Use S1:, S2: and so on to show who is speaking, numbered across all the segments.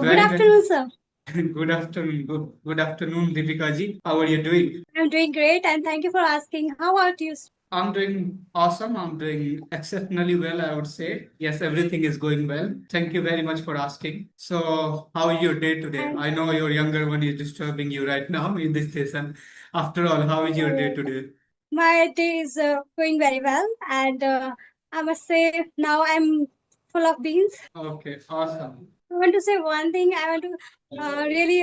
S1: Good
S2: very, very
S1: afternoon, sir.
S2: good afternoon. Good afternoon, Deepika ji. How are you doing?
S1: I'm doing great and thank you for asking. How about you?
S2: I'm doing awesome. I'm doing exceptionally well, I would say. Yes, everything is going well. Thank you very much for asking. So, how is your day today?
S1: And
S2: I know your younger one is disturbing you right now in this session. After all, how is your day
S1: uh,
S2: today?
S1: my day is going very well, and I must say now I'm full of beans.
S2: Okay, awesome.
S1: I want to say one thing. I want to really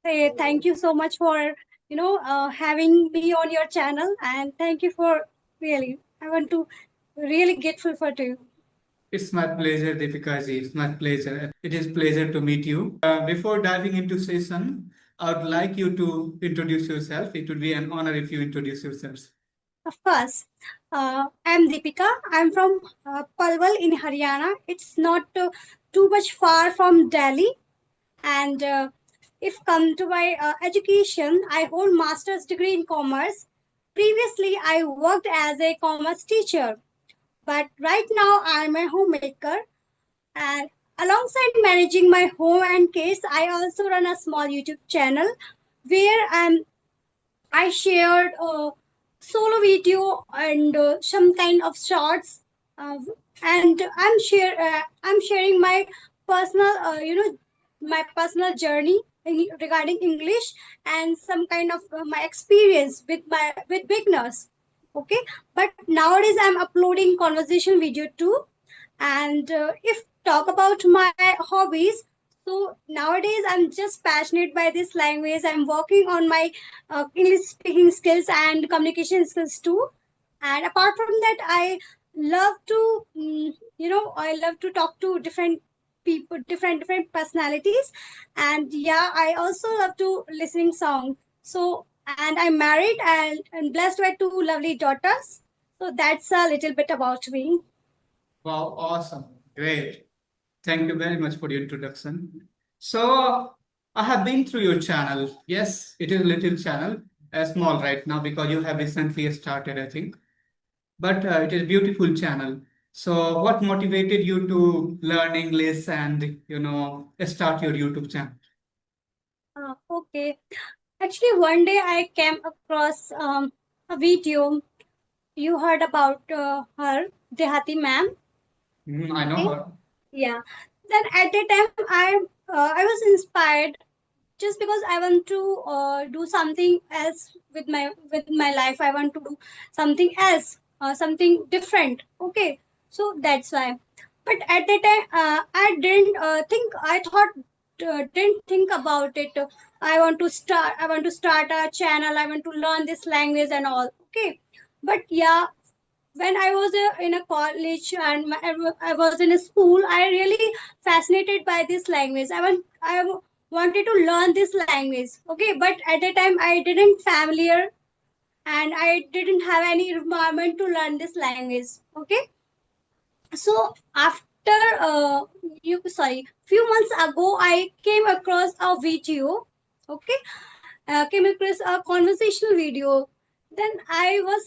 S1: say thank you so much for having me on your channel, and thank you for really. I want to really grateful for to you.
S2: It's my pleasure, Deepika ji. It's my pleasure. It is pleasure to meet you. Before diving into session, I would like you to introduce yourself. It would be an honor if you introduce yourself.
S1: Of course. I'm Deepika. I'm from Palwal in Haryana. It's not too much far from Delhi. And if come to my education, I hold master's degree in commerce. Previously, I worked as a commerce teacher, but right now I'm a homemaker. And alongside managing my home and kids, I also run a small YouTube channel where I shared a solo video and some kind of shorts, uh, and I'm sharing my personal my personal journey regarding English and some kind of my experience with beginners. Okay, but nowadays I'm uploading conversation video too, and if talk about my hobbies, so nowadays I'm just passionate by this language. I'm working on my English speaking skills and communication skills too. And apart from that, I love to, I love to talk to different people, different personalities. And yeah, I also love to listening song. So, and I'm married and blessed by two lovely daughters. So that's a little bit about me.
S2: Wow, awesome. Great. Thank you very much for the introduction. So, I have been through your channel. Yes, it is a little channel, small right now because you have recently started, I think. But it is a beautiful channel. So, what motivated you to learn English and start your YouTube channel?
S1: Okay. Actually, one day I came across a video. You heard about her, Dehati ma'am.
S2: I know
S1: Okay.
S2: her.
S1: Yeah. Then at the time, I was inspired just because I want to do something else with my life. I want to do something else, something different. Okay. So that's why. But at the time, I didn't think. I thought didn't think about it. I want to start. I want to start a channel. I want to learn this language and all. Okay. But yeah, when I was in a college and I was in a school, I really fascinated by this language. Wanted to learn this language. Okay, but at the time I didn't familiar and I didn't have any requirement to learn this language. Okay, so after few months ago, I came across a video. Okay, came across a conversational video. Then I was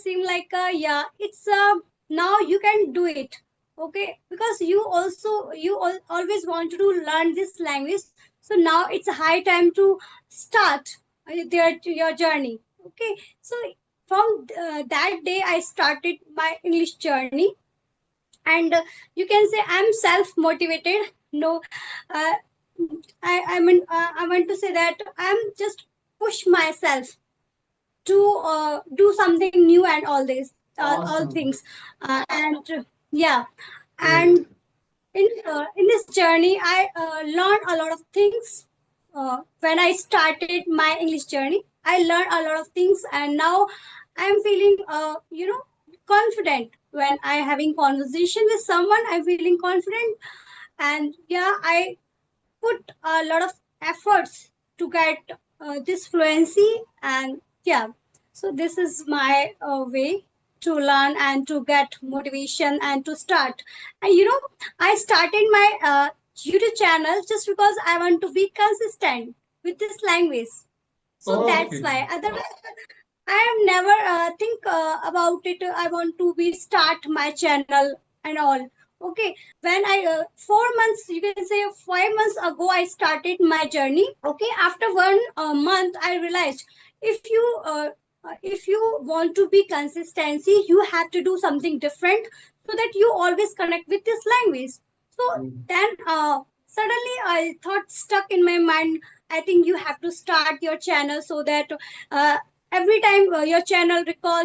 S1: seeing like yeah, it's now you can do it. Okay, because always want to learn this language, so now it's a high time to start your journey. Okay, so from that day I started my English journey, and you can say I'm self motivated. No, uh, I want to say that I'm just push myself to do something new and all this, all
S2: Awesome.
S1: things, and yeah,
S2: Great.
S1: and in this journey, I learned a lot of things. When I started my English journey, I learned a lot of things, and now I'm feeling, confident when I having conversation with someone. I'm feeling confident, and yeah, I put a lot of efforts to get this fluency, and yeah, so this is my way to learn and to get motivation and to start. And I started my YouTube channel just because I want to be consistent with this language, so that's
S2: Okay.
S1: why. Otherwise, I have never think about it. I want to be start my channel and all. Okay, when I 4 months, you can say 5 months ago, I started my journey. Okay, after one month, I realized if you want to be consistency, you have to do something different so that you always connect with this language. So then suddenly I thought stuck in my mind. I think you have to start your channel so that uh, every time your channel recall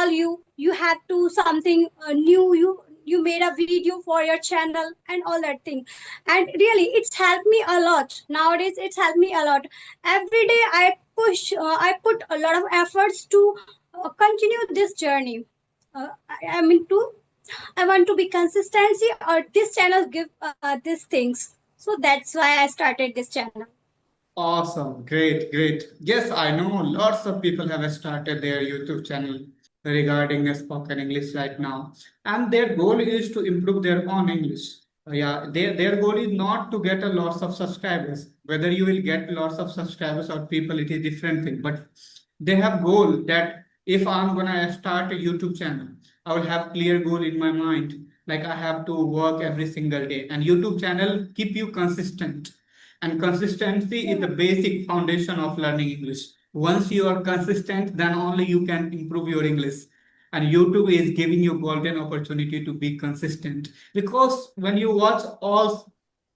S1: you have to something new, you made a video for your channel and all that thing. And really it's helped me a lot. Nowadays it's helped me a lot. Every day I put a lot of efforts to continue this journey. I mean to I want to be consistency, or this channel give these things. So that's why I started this channel.
S2: Awesome. Great, great. Yes, I know lots of people have started their YouTube channel regarding spoken English right now. And their goal is to improve their own English. Yeah, their goal is not to get a lots of subscribers. Whether you will get lots of subscribers or people, it is different thing. But they have goal that if I'm gonna start a YouTube channel, I will have clear goal in my mind. Like I have to work every single day. And YouTube channel keep you consistent, and consistency is the basic foundation of learning English. Once you are consistent, then only you can improve your English. And YouTube is giving you golden opportunity to be consistent, because when you watch all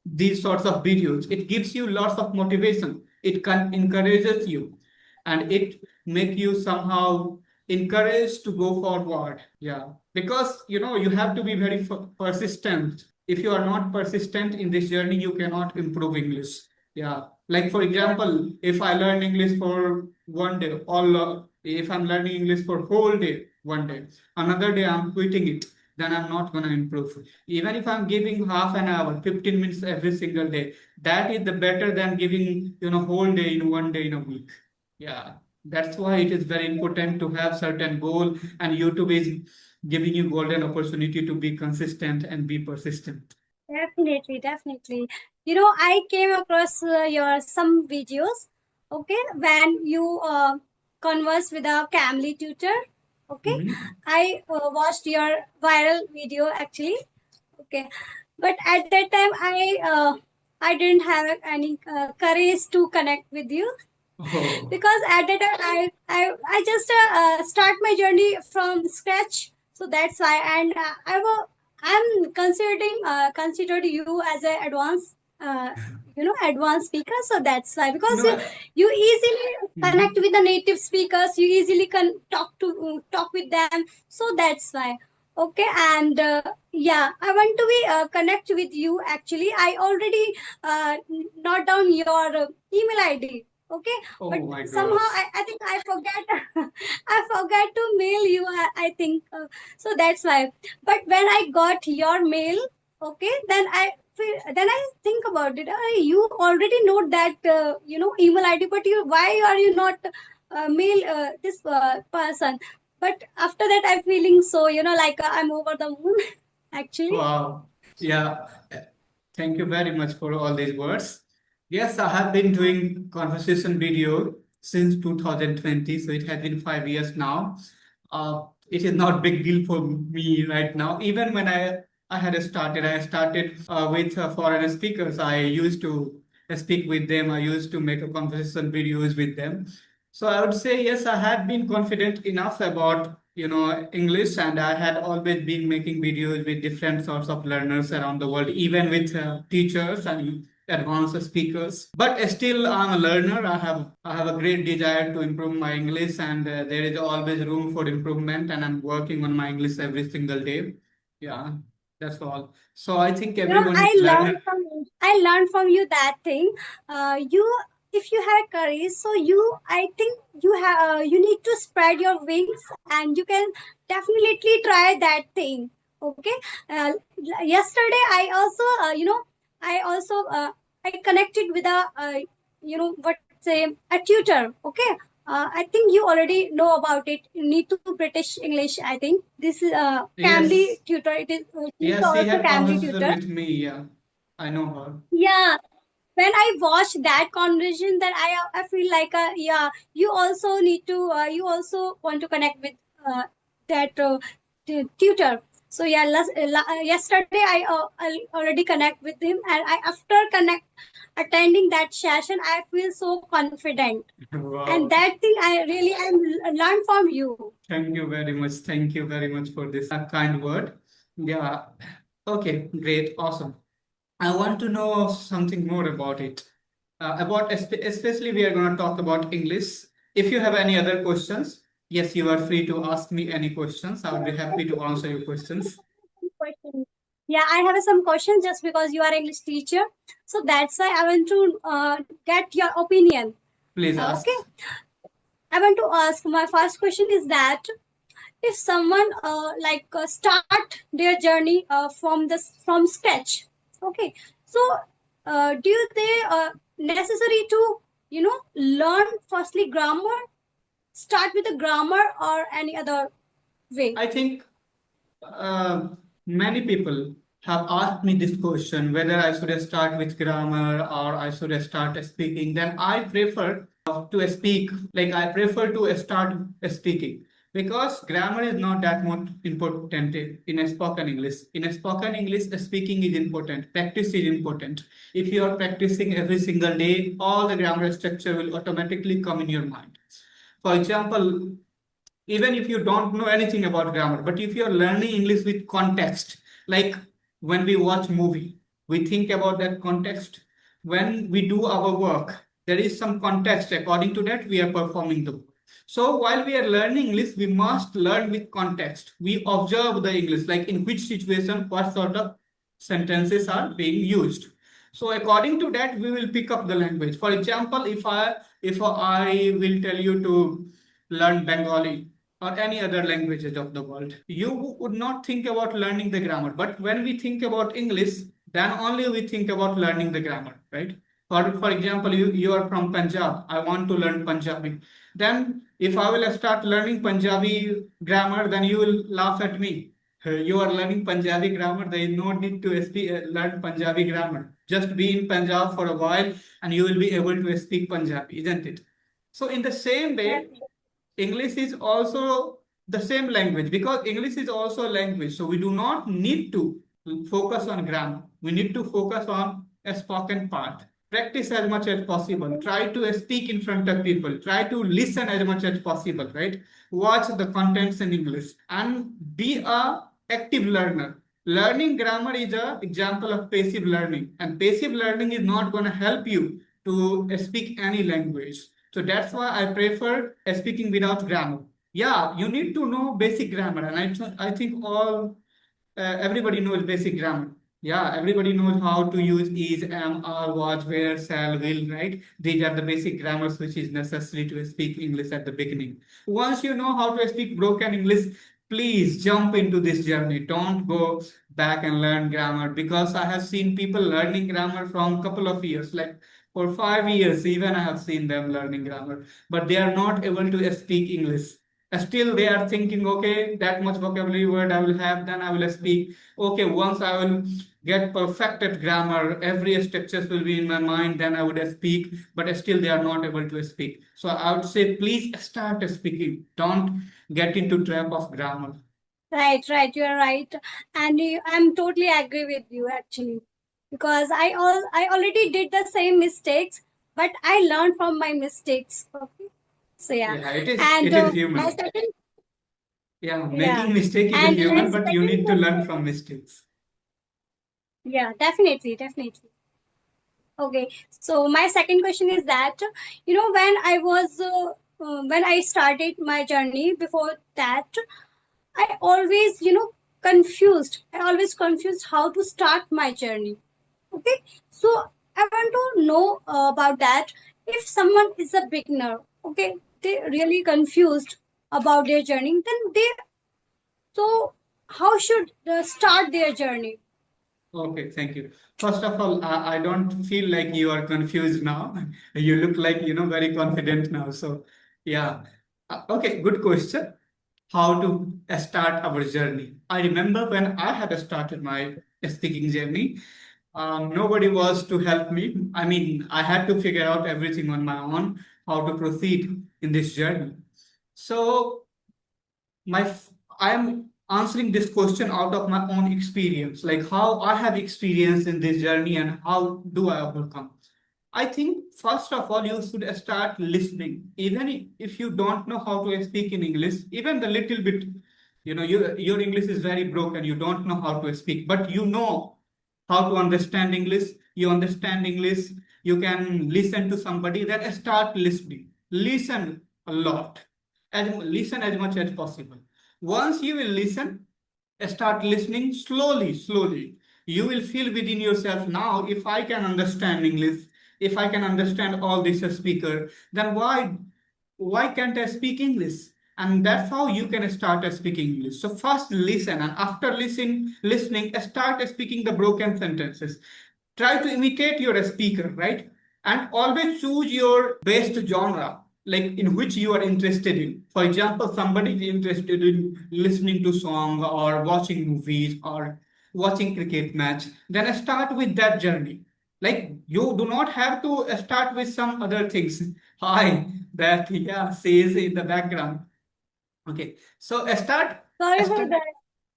S2: these sorts of videos, it gives you lots of motivation. It can encourages you, and it make you somehow encouraged to go forward. Yeah, because you have to be very persistent. If you are not persistent in this journey, you cannot improve English. Yeah, like for example, if I learn English for one day, if I'm learning English for whole day one day, another day I'm quitting it, then I'm not going to improve. Even if I'm giving half an hour, 15 minutes every single day, that is the better than giving whole day in one day in a week. Yeah, that's why it is very important to have certain goal, and YouTube is giving you golden opportunity to be consistent and be persistent.
S1: Definitely, definitely. I came across your some videos. Okay, when you converse with a family tutor. Okay,
S2: Mhm.
S1: I watched your viral video actually. Okay, but at that time I didn't have any courage to connect with you,
S2: Oh,
S1: because at that time I just start my journey from scratch. So that's why. And I'm considered you as a advanced advanced speaker. So that's why, because
S2: no.
S1: you easily connect
S2: Mhm.
S1: with the native speakers, you easily can talk with them. So that's why. Okay, and yeah, I want to be connect with you. Actually, I already note down your email ID. Okay, but
S2: Oh my
S1: somehow
S2: gosh.
S1: I think I forget I forgot to mail you. I think so that's why. But when I got your mail, okay, then I think about it. You already know that email ID, but you why are you not mail this person? But after that, I'm feeling so like I'm over the moon. Actually,
S2: Wow. Yeah. Thank you very much for all these words. Yes, I have been doing conversation video since 2020, so it has been 5 years now. It is not big deal for me right now. Even when I started with foreign speakers. I used to speak with them. I used to make a conversation videos with them. So I would say yes, I had been confident enough about English, and I had always been making videos with different sorts of learners around the world, even with teachers and advanced speakers. But still, I'm a learner. I have a great desire to improve my English, and there is always room for improvement. And I'm working on my English every single day. Yeah, that's all. So I think everyone is learning.
S1: I learned from you that thing. You If you have courage, so I think you need to spread your wings, and you can definitely try that thing. Okay. Yesterday I also I also I connected with a what say a tutor. Okay. I think you already know about it. You need to British English. I think this is Cambly
S2: Yes,
S1: tutor. It is she is
S2: yes, he
S1: also
S2: had
S1: Cambly
S2: conversation
S1: tutor.
S2: with me. Yeah, I know her.
S1: Yeah, when I watch that conversation, then I feel like yeah, you also need to you also want to connect with that tutor. So yeah, yesterday I already connect with him, and I after connect attending that session, I feel so confident, and
S2: Wow.
S1: that thing I really am learned from you.
S2: Thank you very much. Thank you very much for this kind word. Yeah. Okay, great. Awesome. I want to know something more about it. Especially we are going to talk about English. If you have any other questions, yes, you are free to ask me any questions. I would be happy to answer your questions.
S1: Question. Yeah, I have some questions just because you are English teacher, so that's why I want to get your opinion.
S2: Please
S1: Okay,
S2: ask.
S1: I want to ask. My first question is that if someone start their journey from scratch, okay, so do they necessary to learn firstly grammar, start with the grammar or any other way?
S2: I think uh, many people have asked me this question whether I should start with grammar or I should start speaking. Then I prefer to speak, like I prefer to start speaking because grammar is not that much important in a spoken English. In a spoken English, speaking is important, practice is important. If you are practicing every single day, all the grammar structure will automatically come in your mind. For example, even if you don't know anything about grammar, but if you're learning English with context, like when we watch movie, we think about that context. When we do our work, there is some context. According to that, we are performing the work. So while we are learning English, we must learn with context. We observe the English, like in which situation what sort of sentences are being used. So according to that, we will pick up the language. For example, if I will tell you to learn Bengali or any other languages of the world, you would not think about learning the grammar. But when we think about English, then only we think about learning the grammar, right? For example, you are from Punjab. I want to learn Punjabi. Then if I will start learning Punjabi grammar, then you will laugh at me. You are learning Punjabi grammar. There is no need to learn Punjabi grammar. Just be in Punjab for a while and you will be able to speak Punjabi, isn't it? So in the same way, English is also the same language because English is also a language. So we do not need to focus on grammar. We need to focus on a spoken part. Practice as much as possible. Try to speak in front of people. Try to listen as much as possible, right? Watch the contents in English and be a active learner. Learning grammar is an example of passive learning, and passive learning is not going to help you to speak any language. So that's why I prefer speaking without grammar. Yeah, you need to know basic grammar, and I think everybody knows basic grammar. Yeah, everybody knows how to use is, am, are, was, where, shall, will, right? These are the basic grammars which is necessary to speak English at the beginning. Once you know how to speak broken English, please jump into this journey. Don't go back and learn grammar because I have seen people learning grammar from a couple of years, like for 5 years, even I have seen them learning grammar, but they are not able to speak English. Still, they are thinking, okay, that much vocabulary word I will have, then I will speak. Okay, once I will get perfected grammar, every structures will be in my mind, then I would speak, but still they are not able to speak. So I would say, please start speaking. Don't get into trap of grammar.
S1: Right, you are right, and I'm totally agree with you actually, because I already did the same mistakes, but I learned from my mistakes. Okay, so yeah,
S2: Yeah, it is.
S1: and
S2: It is
S1: my
S2: human.
S1: second,
S2: Yeah,
S1: yeah,
S2: making mistake is a
S1: and my
S2: human, but you
S1: second
S2: need to learn
S1: question,
S2: from mistakes.
S1: yeah, definitely. Okay, so my second question is that when I started my journey before that, I always, I always confused how to start my journey. Okay, so I want to know about that. If someone is a beginner, okay, they really confused about their journey, then so how should they start their journey?
S2: Okay, thank you. First of all, I don't feel like you are confused now. You look like, very confident now. So, yeah. Okay, good question. How to start our journey. I remember when I had started my speaking journey, nobody was to help me. I mean, I had to figure out everything on my own, how to proceed in this journey. So, my f- I am answering this question out of my own experience, like how I have experienced in this journey and how do I overcome. I think first of all, you should start listening. Even if you don't know how to speak in English, even the little bit, your English is very broken, you don't know how to speak, but you know how to understand English, you understand English, you can listen to somebody, then start listening. Listen a lot, and listen as much as possible. Once you will listen, start listening slowly, slowly. You will feel within yourself, now, if I can understand English, if I can understand all this speaker, then why can't I speak English? And that's how you can start speaking English. So first listen, and after listening, start speaking the broken sentences. Try to imitate your speaker, right? And always choose your best genre, like in which you are interested in. For example, somebody is interested in listening to song or watching movies or watching cricket match, then start with that journey. Like, you do not have to start with some other things. Hi, that, yeah, says in the background. Okay, so
S1: Sorry for
S2: start.
S1: that.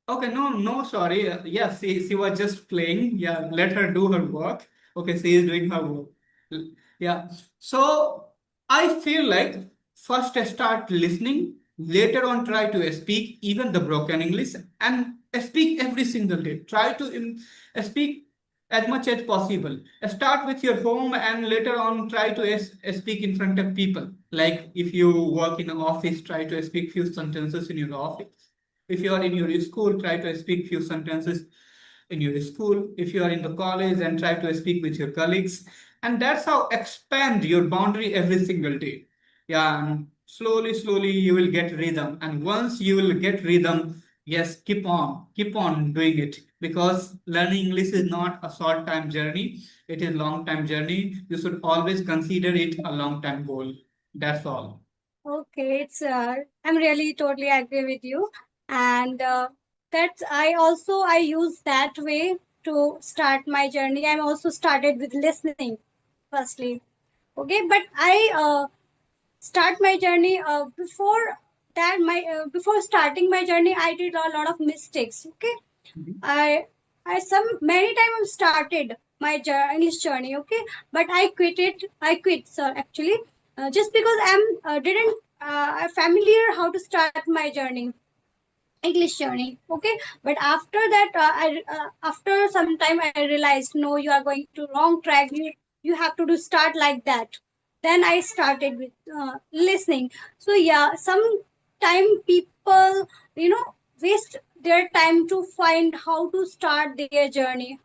S2: Okay, no, sorry. Yeah, she was just playing. Yeah, let her do her work. Okay, she is doing her work. Yeah. So I feel like first start listening, later on try to speak even the broken English, and speak every single day. Try to speak as much as possible. Start with your home and later on try to speak in front of people. Like if you work in an office, try to speak few sentences in your office. If you are in your school, try to speak few sentences in your school. If you are in the college, and try to speak with your colleagues. And that's how expand your boundary every single day. Yeah, and slowly, slowly you will get rhythm. And once you will get rhythm, yes, keep on doing it. Because learning English is not a short time journey, it is long time journey. You should always consider it a long time goal. That's all.
S1: Okay, it's I'm really totally agree with you, and that's I use that way to start my journey. I'm also started with listening firstly. Okay, but I start my journey before that my before starting my journey I did a lot of mistakes. Okay,
S2: Mhm.
S1: I some many times I've started my English journey. Okay, but I quit, sir, actually, just because I'm didn't familiar how to start my journey, English journey. Okay, but after that, after some time, I realized no, you are going to wrong track. You have to do start like that. Then I started with listening. So yeah, time people waste their time to find how to start their journey,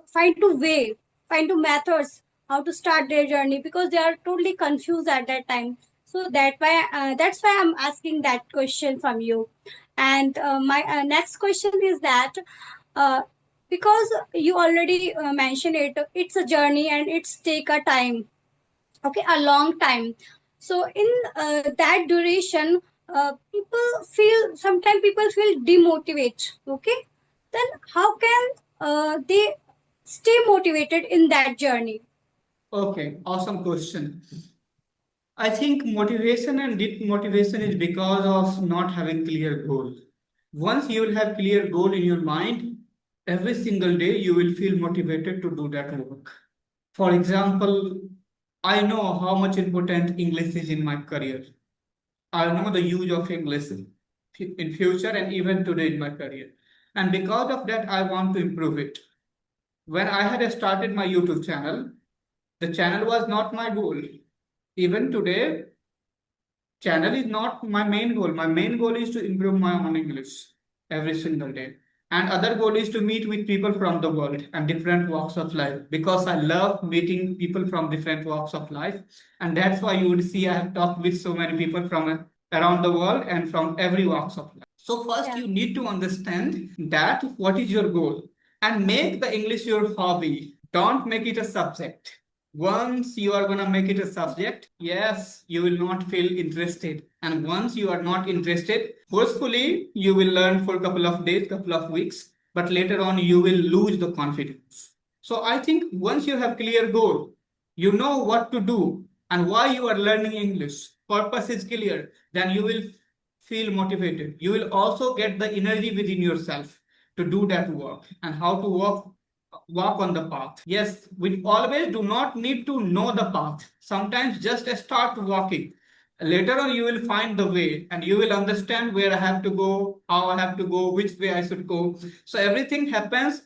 S1: find to way, find to methods how to start their journey because they are totally confused at that time. So that's why I'm asking that question from you. And my next question is that uh, because you already mentioned it, it's a journey and it's take a time, okay, a long time. So in that duration, sometimes people feel demotivated. Okay, then how can they stay motivated in that journey?
S2: Okay, awesome question. I think motivation and demotivation is because of not having clear goal. Once you will have clear goal in your mind, every single day you will feel motivated to do that work. For example, I know how much important English is in my career. I know the use of English in future and even today in my career. And because of that, I want to improve it. When I had started my YouTube channel, the channel was not my goal. Even today, channel is not my main goal. My main goal is to improve my own English every single day. And other goal is to meet with people from the world and different walks of life because I love meeting people from different walks of life. And that's why you would see I have talked with so many people from around the world and from every walks of life. So first
S1: Yeah.
S2: you need to understand that what is your goal and make the English your hobby. Don't make it a subject. Once you are going to make it a subject, yes, you will not feel interested. And once you are not interested, forcefully, you will learn for a couple of days, couple of weeks, but later on, you will lose the confidence. So I think once you have clear goal, you know what to do and why you are learning English, purpose is clear, then you will feel motivated. You will also get the energy within yourself to do that work and how to walk on the path. Yes, we always do not need to know the path. Sometimes just start walking. Later on, you will find the way and you will understand where I have to go, how I have to go, which way I should go. So everything happens